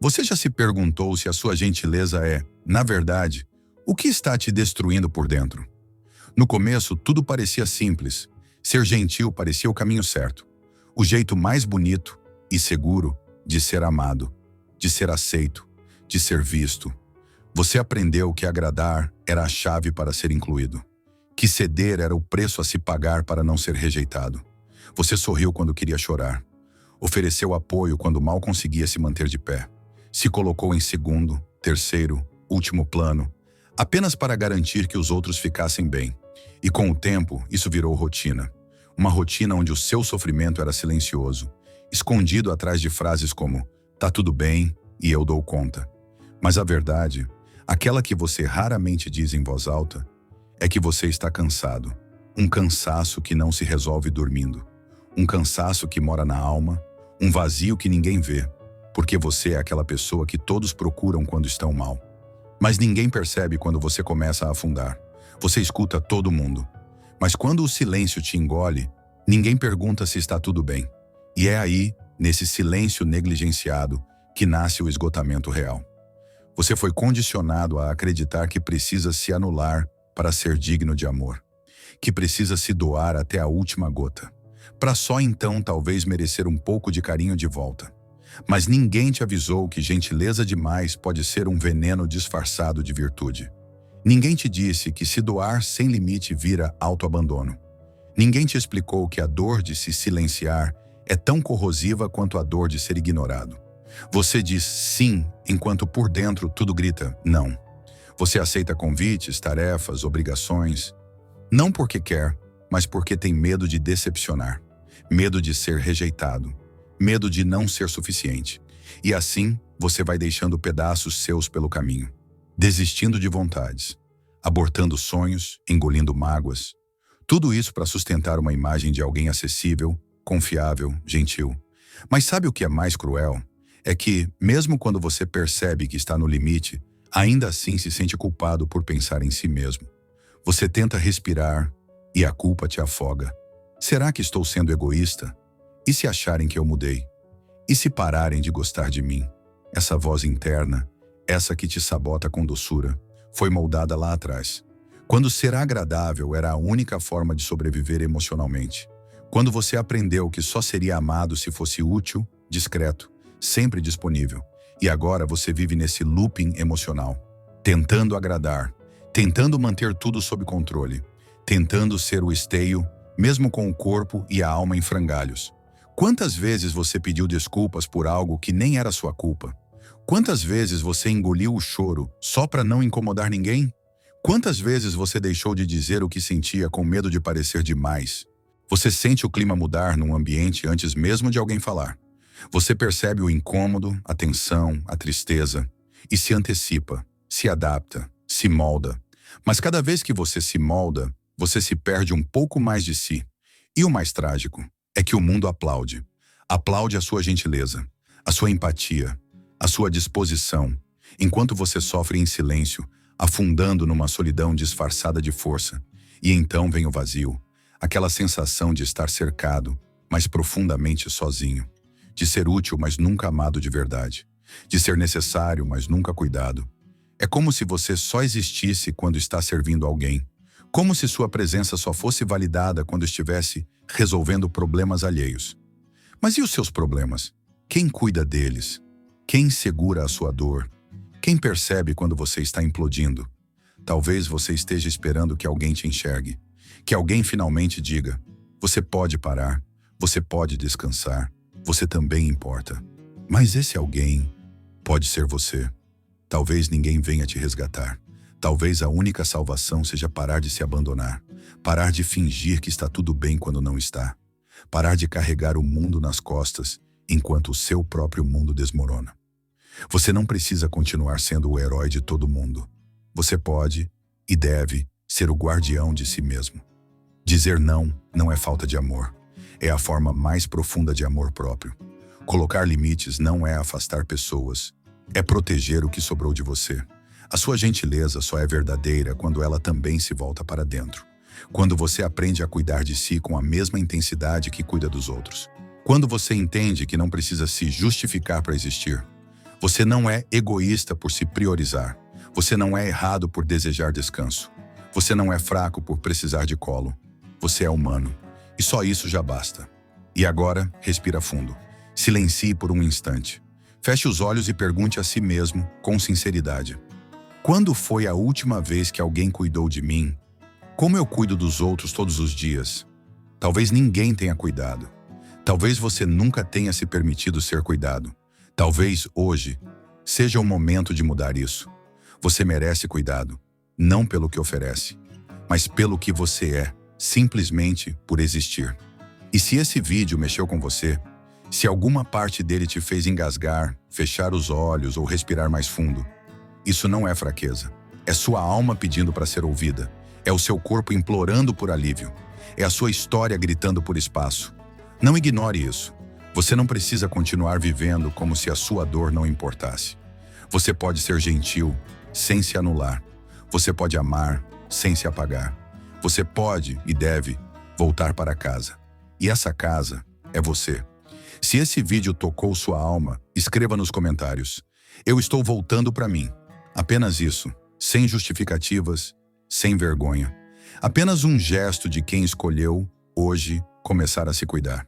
Você já se perguntou se a sua gentileza é, na verdade, o que está te destruindo por dentro? No começo, tudo parecia simples. Ser gentil parecia o caminho certo. O jeito mais bonito e seguro de ser amado, de ser aceito, de ser visto. Você aprendeu que agradar era a chave para ser incluído. Que ceder era o preço a se pagar para não ser rejeitado. Você sorriu quando queria chorar. Ofereceu apoio quando mal conseguia se manter de pé. Se colocou em segundo, terceiro, último plano, apenas para garantir que os outros ficassem bem. E com o tempo, isso virou rotina. Uma rotina onde o seu sofrimento era silencioso, escondido atrás de frases como "tá tudo bem" e "eu dou conta". Mas a verdade, aquela que você raramente diz em voz alta, é que você está cansado. Um cansaço que não se resolve dormindo. Um cansaço que mora na alma, um vazio que ninguém vê, porque você é aquela pessoa que todos procuram quando estão mal. Mas ninguém percebe quando você começa a afundar. Você escuta todo mundo. Mas quando o silêncio te engole, ninguém pergunta se está tudo bem. E é aí, nesse silêncio negligenciado, que nasce o esgotamento real. Você foi condicionado a acreditar que precisa se anular para ser digno de amor. Que precisa se doar até a última gota, para só então talvez merecer um pouco de carinho de volta. Mas ninguém te avisou que gentileza demais pode ser um veneno disfarçado de virtude. Ninguém te disse que se doar sem limite vira autoabandono. Ninguém te explicou que a dor de se silenciar é tão corrosiva quanto a dor de ser ignorado. Você diz sim, enquanto por dentro tudo grita não. Você aceita convites, tarefas, obrigações, não porque quer, mas porque tem medo de decepcionar, medo de ser rejeitado, medo de não ser suficiente. E assim, você vai deixando pedaços seus pelo caminho, desistindo de vontades, abortando sonhos, engolindo mágoas. Tudo isso para sustentar uma imagem de alguém acessível, confiável, gentil. Mas sabe o que é mais cruel? É que, mesmo quando você percebe que está no limite, ainda assim se sente culpado por pensar em si mesmo. Você tenta respirar e a culpa te afoga. Será que estou sendo egoísta? E se acharem que eu mudei? E se pararem de gostar de mim? Essa voz interna, essa que te sabota com doçura, foi moldada lá atrás. Quando ser agradável era a única forma de sobreviver emocionalmente. Quando você aprendeu que só seria amado se fosse útil, discreto, sempre disponível. E agora você vive nesse looping emocional, tentando agradar, tentando manter tudo sob controle, tentando ser o esteio, mesmo com o corpo e a alma em frangalhos. Quantas vezes você pediu desculpas por algo que nem era sua culpa? Quantas vezes você engoliu o choro só para não incomodar ninguém? Quantas vezes você deixou de dizer o que sentia com medo de parecer demais? Você sente o clima mudar num ambiente antes mesmo de alguém falar. Você percebe o incômodo, a tensão, a tristeza e se antecipa, se adapta, se molda. Mas cada vez que você se molda, você se perde um pouco mais de si. E o mais trágico é que o mundo aplaude. Aplaude a sua gentileza, a sua empatia, a sua disposição, enquanto você sofre em silêncio, afundando numa solidão disfarçada de força. E então vem o vazio, aquela sensação de estar cercado, mas profundamente sozinho. De ser útil, mas nunca amado de verdade. De ser necessário, mas nunca cuidado. É como se você só existisse quando está servindo alguém. Como se sua presença só fosse validada quando estivesse resolvendo problemas alheios. Mas e os seus problemas? Quem cuida deles? Quem segura a sua dor? Quem percebe quando você está implodindo? Talvez você esteja esperando que alguém te enxergue. Que alguém finalmente diga: você pode parar, você pode descansar, você também importa. Mas esse alguém pode ser você. Talvez ninguém venha te resgatar. Talvez a única salvação seja parar de se abandonar. Parar de fingir que está tudo bem quando não está. Parar de carregar o mundo nas costas enquanto o seu próprio mundo desmorona. Você não precisa continuar sendo o herói de todo mundo. Você pode e deve ser o guardião de si mesmo. Dizer não não é falta de amor. É a forma mais profunda de amor próprio. Colocar limites não é afastar pessoas. É proteger o que sobrou de você. A sua gentileza só é verdadeira quando ela também se volta para dentro. Quando você aprende a cuidar de si com a mesma intensidade que cuida dos outros. Quando você entende que não precisa se justificar para existir. Você não é egoísta por se priorizar. Você não é errado por desejar descanso. Você não é fraco por precisar de colo. Você é humano. E só isso já basta. E agora, respira fundo. Silencie por um instante. Feche os olhos e pergunte a si mesmo, com sinceridade: quando foi a última vez que alguém cuidou de mim? Como eu cuido dos outros todos os dias? Talvez ninguém tenha cuidado. Talvez você nunca tenha se permitido ser cuidado. Talvez hoje seja o momento de mudar isso. Você merece cuidado, não pelo que oferece, mas pelo que você é, simplesmente por existir. E se esse vídeo mexeu com você, se alguma parte dele te fez engasgar, fechar os olhos ou respirar mais fundo, isso não é fraqueza. É sua alma pedindo para ser ouvida. É o seu corpo implorando por alívio. É a sua história gritando por espaço. Não ignore isso. Você não precisa continuar vivendo como se a sua dor não importasse. Você pode ser gentil, sem se anular. Você pode amar, sem se apagar. Você pode e deve voltar para casa. E essa casa é você. Se esse vídeo tocou sua alma, escreva nos comentários: eu estou voltando para mim. Apenas isso, sem justificativas, sem vergonha. Apenas um gesto de quem escolheu, hoje, começar a se cuidar.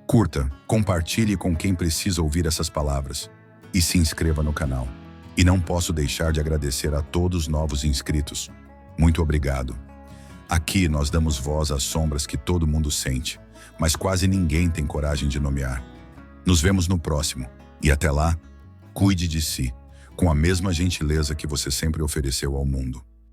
Curta, compartilhe com quem precisa ouvir essas palavras e se inscreva no canal. E não posso deixar de agradecer a todos os novos inscritos. Muito obrigado. Aqui nós damos voz às sombras que todo mundo sente, mas quase ninguém tem coragem de nomear. Nos vemos no próximo. E até lá, cuide de si, com a mesma gentileza que você sempre ofereceu ao mundo.